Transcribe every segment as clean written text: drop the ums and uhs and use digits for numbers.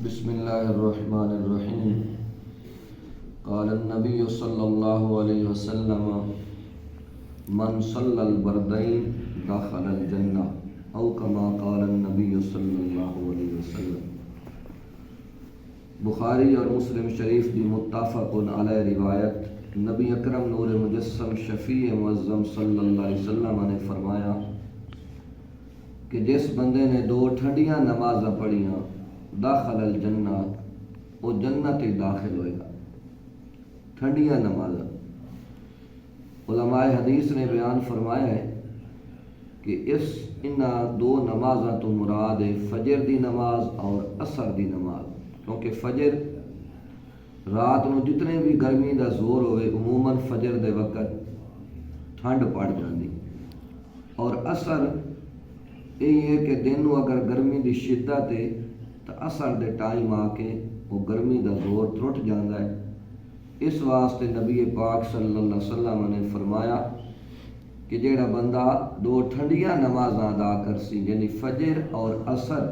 بسم اللہ الرحمن الرحیم قال النبی صلی اللہ علیہ وسلم من صلی البردین دخل الجنہ او کما قال النبی صلی اللہ علیہ وسلم۔ بخاری اور مسلم شریف کی متفق علیہ روایت، نبی اکرم نور مجسم شفیع معظم صلی اللہ علیہ وسلم نے فرمایا کہ جس بندے نے 2 ٹھنڈیاں نمازاں پڑھیاں داخل الجنہ، وہ جنت ہی داخل ہوئے گا۔ ٹھنڈیاں نمازاں، علماء حدیث نے بیان فرمایا ہے کہ انہاں 2 نمازاں تو مراد ہے فجر دی نماز اور عصر دی نماز، کیونکہ فجر رات نو جتنے بھی گرمی دا زور ہوئے عموماً فجر دے وقت ٹھنڈ پڑ جاندی، اور عصر یہ ہے کہ دن نو اگر گرمی دی شدت ہے تو عصر دے ٹائم آ کے وہ گرمی دا زور ترٹ جاندہ ہے۔ اس واسطے نبی پاک صلی اللہ علیہ وسلم نے فرمایا کہ جیڑا بندہ 2 ٹھنڈیاں نمازاں ادا کرسی، یعنی فجر اور عصر،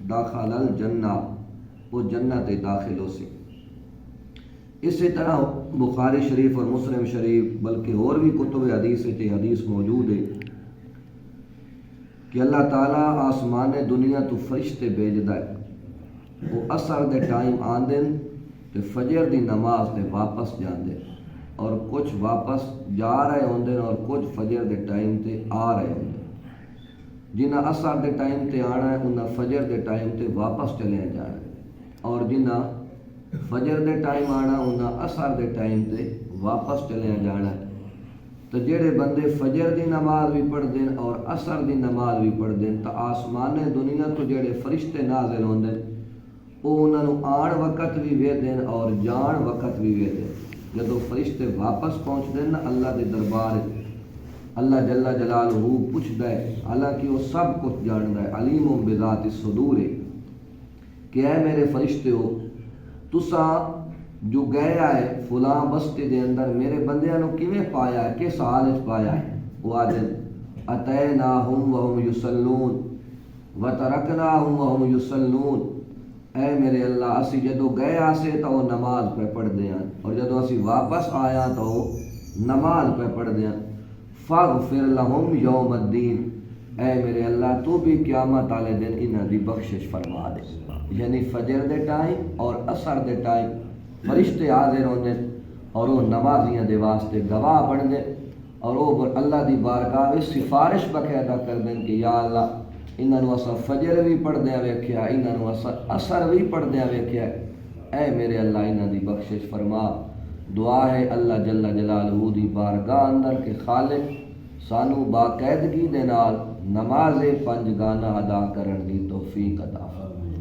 داخل الجنہ، وہ جنت داخل ہو سی۔ اسی طرح بخاری شریف اور مسلم شریف بلکہ اور بھی کتب حدیث حدیث موجود ہے کہ اللہ تعالیٰ آسمان دنیا تو فرشتے بھیجدا ہے، وہ عصر دے ٹائم آندن تے فجر دی نماز تے واپس جاندے، اور کچھ واپس جا رہے ہوندے اور کچھ فجر دے ٹائم تے آ رہے ہوندے۔ جنہاں عصر دے ٹائم تے آنا ہے انہاں فجر دے ٹائم تے واپس چلے جانا ہے، اور جنہاں فجر دے ٹائم آنا انہاں عصر دے ٹائم تے واپس چلے جانا ہے۔ تو جڑے بندے فجر دی نماز بھی پڑھ دیں اور عصر دی نماز بھی پڑھ دیں تو آسمان دنیا تو جڑے فرشتے نازل ہوندے وہ انہوں آن وقت بھی وے دیں اور جان وقت بھی وے دیں۔ جدو فرشتے واپس پہنچ دیں نا اللہ دے دربار، اللہ جل جلالہ پوچھدا ہے، حالانکہ وہ سب کچھ جاندا ہے، علیم بذات الصدور ہے کہ اے میرے فرشتے ہو، تساں جو گئے آئے فلاں بستی دے اندر میرے بندیاں نو کیویں پایا ہے، کس حال وچ پایا ہے؟ وہ آدن اتیناہم وہم یصلون وترکناہم وہم یصلون۔ اے میرے اللہ، اسی جدو گئے آسے تو وہ نماز پہ پڑھ دیاں، اور جدو اسی واپس آیا تو وہ نماز پہ پڑھ دیاں۔ فاغفر لہم یوم الدین، اے میرے اللہ تو بھی قیامت والے دن انہاں دی بخشش فرما دے۔ یعنی فجر دے ٹائم اور عصر دے ٹائم فرشتے حاضر ہوندے اور وہ نمازیاں دے واسطے گواہ بن دے، اور وہ اللہ دی بارگاہ وچ سفارش باقاعدہ کر دیں کہ یا اللہ انہوں اساں فجر بھی پڑھدیاں ویکھیا، انہوں اساں عصر بھی پڑھدیاں ویکھیا، اے میرے اللہ انہاں دی بخشش فرما۔ دعا ہے اللہ جل جلالہ دی بارگاہ اندر کہ خالق سانو باقاعدگی دے نال نماز 5 گانا ادا کرن دی توفیق عطا فرما۔